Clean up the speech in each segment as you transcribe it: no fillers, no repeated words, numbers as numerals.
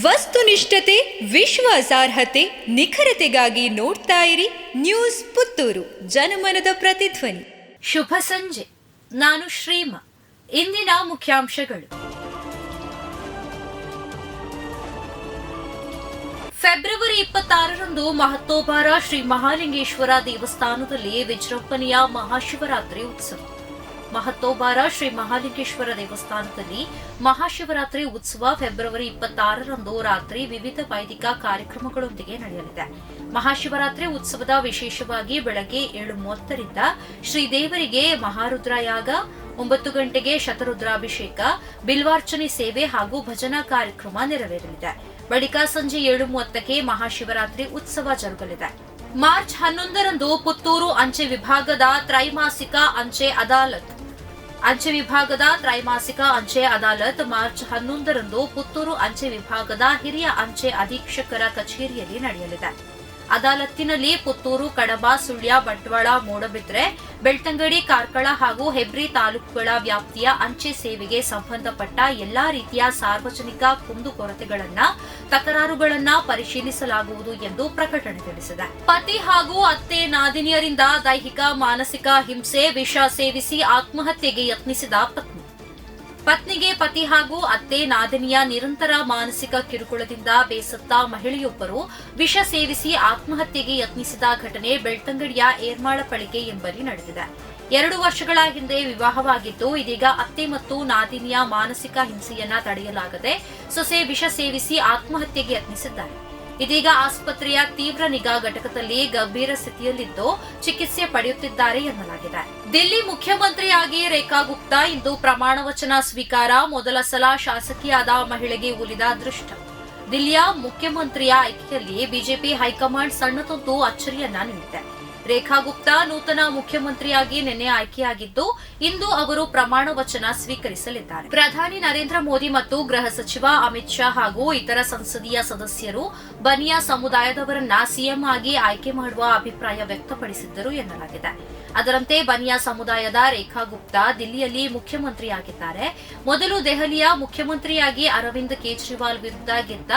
ವಸ್ತುನಿಷ್ಠತೆ, ವಿಶ್ವಾಸಾರ್ಹತೆ, ನಿಖರತೆಗಾಗಿ ನೋಡ್ತಾ ಇರಿ ನ್ಯೂಸ್ ಪುತ್ತೂರು, ಜನಮನದ ಪ್ರತಿಧ್ವನಿ. ಶುಭ ಸಂಜೆ. ನಾನು ಶ್ರೀಮಾ. ಇಂದಿನ ಮುಖ್ಯಾಂಶಗಳು. ಫೆಬ್ರವರಿ 26ರಂದು ಮಹತ್ತೋಬಾರ ಶ್ರೀ ಮಹಾಲಿಂಗೇಶ್ವರ ದೇವಸ್ಥಾನದಲ್ಲಿ ವಿಜೃಂಭಣೆಯ ಮಹಾಶಿವರಾತ್ರಿ ಉತ್ಸವ. ಮಹತ್ತೋಬಾರ ಶ್ರೀ ಮಹಾಲಿಂಗೇಶ್ವರ ದೇವಸ್ಥಾನದಲ್ಲಿ ಮಹಾಶಿವರಾತ್ರಿ ಉತ್ಸವ ಫೆಬ್ರವರಿ 26ರಂದು ರಾತ್ರಿ ವಿವಿಧ ವೈದಿಕ ಕಾರ್ಯಕ್ರಮಗಳೊಂದಿಗೆ ನಡೆಯಲಿದೆ. ಮಹಾಶಿವರಾತ್ರಿ ಉತ್ಸವದ ವಿಶೇಷವಾಗಿ ಬೆಳಗ್ಗೆ 7:30ರಿಂದ ಶ್ರೀದೇವರಿಗೆ ಮಹಾರುದ್ರಯಾಗ, 9 ಗಂಟೆಗೆ ಶತರುದ್ರಾಭಿಷೇಕ, ಬಿಲ್ವಾರ್ಚನೆ ಸೇವೆ ಹಾಗೂ ಭಜನಾ ಕಾರ್ಯಕ್ರಮ ನೆರವೇರಲಿದೆ. ಬಳಿಕ ಸಂಜೆ 7:30ಕ್ಕೆ ಮಹಾಶಿವರಾತ್ರಿ ಉತ್ಸವ ಜರುಗಲಿದೆ. ಮಾರ್ಚ್ 11ರಂದು ಪುತ್ತೂರು ಅಂಚೆ ವಿಭಾಗದ ತ್ರೈಮಾಸಿಕ ಅಂಚೆ ಅದಾಲತ್ ಮಾರ್ಚ್ 11ರಂದು ಪುತ್ತೂರು ಅಂಚೆ ವಿಭಾಗದ ಹಿರಿಯ ಅಂಚೆ ಅಧೀಕ್ಷಕರ ಕಚೇರಿಯಲ್ಲಿ ನಡೆಯಲಿದೆ. ಅದಾಲತ್ತಿನಲ್ಲಿ ಪುತ್ತೂರು, ಕಡಬ, ಸುಳ್ಯ, ಬಂಟ್ವಾಳ, ಮೂಡಬಿದ್ರೆ, ಬೆಳ್ತಂಗಡಿ, ಕಾರ್ಕಳ ಹಾಗೂ ಹೆಬ್ರಿ ತಾಲೂಕುಗಳ ವ್ಯಾಪ್ತಿಯ ಅಂಚೆ ಸೇವೆಗೆ ಸಂಬಂಧಪಟ್ಟ ಎಲ್ಲಾ ರೀತಿಯ ಸಾರ್ವಜನಿಕ ಕುಂದುಕೊರತೆಗಳನ್ನು, ತಕರಾರುಗಳನ್ನು ಪರಿಶೀಲಿಸಲಾಗುವುದು ಎಂದು ಪ್ರಕಟಣೆ ತಿಳಿಸಿದೆ. ಪತಿ ಹಾಗೂ ಅತ್ತೆ ನಾದಿನಿಯರಿಂದ ದೈಹಿಕ, ಮಾನಸಿಕ ಹಿಂಸೆ, ವಿಷ ಸೇವಿಸಿ ಆತ್ಮಹತ್ಯೆಗೆ ಯತ್ನಿಸಿದ ಪತ್ನಿಗೆ ಪತಿ ಹಾಗೂ ಅತ್ತೆ ನಾದಿನಿಯ ನಿರಂತರ ಮಾನಸಿಕ ಕಿರುಕುಳದಿಂದ ಬೇಸತ್ತ ಮಹಿಳೆಯೊಬ್ಬರು ವಿಷ ಸೇವಿಸಿ ಆತ್ಮಹತ್ಯೆಗೆ ಯತ್ನಿಸಿದ ಘಟನೆ ಬೆಳ್ತಂಗಡಿಯ ಏರ್ಮಾಳಪಳಿಗೆ ಎಂಬಲ್ಲಿ ನಡೆದಿದೆ. 2 ವರ್ಷಗಳ ಹಿಂದೆ ವಿವಾಹವಾಗಿದ್ದು, ಇದೀಗ ಅತ್ತೆ ಮತ್ತು ನಾದಿನಿಯ ಮಾನಸಿಕ ಹಿಂಸೆಯನ್ನ ತಡೆಯಲಾಗದೆ ಸೊಸೆ ವಿಷ ಸೇವಿಸಿ ಆತ್ಮಹತ್ಯೆಗೆ ಯತ್ನಿಸಿದ್ದಾರೆ. ಇದೀಗ ಆಸ್ಪತ್ರೆಯ ತೀವ್ರ ನಿಗಾ ಘಟಕದಲ್ಲಿ ಗಂಭೀರ ಸ್ಥಿತಿಯಲ್ಲಿದ್ದು ಚಿಕಿತ್ಸೆ ಪಡೆಯುತ್ತಿದ್ದಾರೆ ಎನ್ನಲಾಗಿದೆ. ದಿಲ್ಲಿ ಮುಖ್ಯಮಂತ್ರಿಯಾಗಿ ರೇಖಾ ಗುಪ್ತಾ ಇಂದು ಪ್ರಮಾಣ ವಚನ ಸ್ವೀಕಾರ. ಮೊದಲ ಸಲ ಶಾಸಕಿಯಾದ ಮಹಿಳೆಗೆ ಒಲಿದ ಅದೃಷ್ಟ. ದಿಲ್ಲಿಯ ಮುಖ್ಯಮಂತ್ರಿಯ ಆಯ್ಕೆಯಲ್ಲಿ ಬಿಜೆಪಿ ಹೈಕಮಾಂಡ್ ಸಣ್ಣದೊಂದು ಅಚ್ಚರಿಯನ್ನ ನೀಡಿದೆ. ರೇಖಾ ಗುಪ್ತಾ ನೂತನ ಮುಖ್ಯಮಂತ್ರಿಯಾಗಿ ನಿನ್ನೆ ಆಯ್ಕೆಯಾಗಿದ್ದು, ಇಂದು ಅವರು ಪ್ರಮಾಣ ವಚನ ಸ್ವೀಕರಿಸಲಿದ್ದಾರೆ. ಪ್ರಧಾನಿ ನರೇಂದ್ರ ಮೋದಿ ಮತ್ತು ಗೃಹ ಸಚಿವ ಅಮಿತ್ ಶಾ ಹಾಗೂ ಇತರ ಸಂಸದೀಯ ಸದಸ್ಯರು ಬನಿಯಾ ಸಮುದಾಯದವರನ್ನ ಸಿಎಂ ಆಗಿ ಆಯ್ಕೆ ಮಾಡುವ ಅಭಿಪ್ರಾಯ ವ್ಯಕ್ತಪಡಿಸಿದ್ದರು ಎನ್ನಲಾಗಿದೆ. ಅದರಂತೆ ಬನಿಯಾ ಸಮುದಾಯದ ರೇಖಾ ಗುಪ್ತಾ ದಿಲ್ಲಿಯಲ್ಲಿ ಮುಖ್ಯಮಂತ್ರಿಯಾಗಿದ್ದಾರೆ. ಮೊದಲು ದೆಹಲಿಯ ಮುಖ್ಯಮಂತ್ರಿಯಾಗಿ ಅರವಿಂದ್ ಕೇಜ್ರಿವಾಲ್ ವಿರುದ್ಧ ಗೆದ್ದ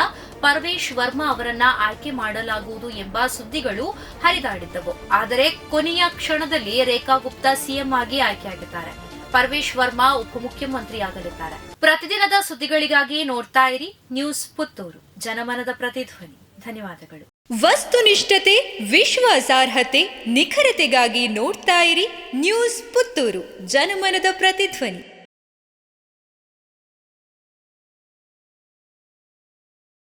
ಪರ್ವೇಶ್ ವರ್ಮಾ ಅವರನ್ನ ಆಯ್ಕೆ ಮಾಡಲಾಗುವುದು ಎಂಬ ಸುದ್ದಿಗಳು ಹರಿದಾಡಿದ್ದವು. ಆದರೆ ಕೊನೆಯ ಕ್ಷಣದಲ್ಲಿ ರೇಖಾ ಗುಪ್ತಾ ಸಿಎಂ ಆಗಿ ಆಯ್ಕೆಯಾಗಿದ್ದಾರೆ. ಪರ್ವೇಶ್ ವರ್ಮಾ ಉಪಮುಖ್ಯಮಂತ್ರಿಯಾಗಲಿದ್ದಾರೆ. ಪ್ರತಿದಿನದ ಸುದ್ದಿಗಳಿಗಾಗಿ ನೋಡ್ತಾ ಇರಿ ನ್ಯೂಸ್ ಪುತ್ತೂರು, ಜನಮನದ ಪ್ರತಿಧ್ವನಿ. ಧನ್ಯವಾದಗಳು. ವಸ್ತುನಿಷ್ಠತೆ, ವಿಶ್ವಾಸಾರ್ಹತೆ, ನಿಖರತೆಗಾಗಿ ನೋಡ್ತಾ ಇರಿ ನ್ಯೂಸ್ ಪುತ್ತೂರು, ಜನಮನದ ಪ್ರತಿಧ್ವನಿ.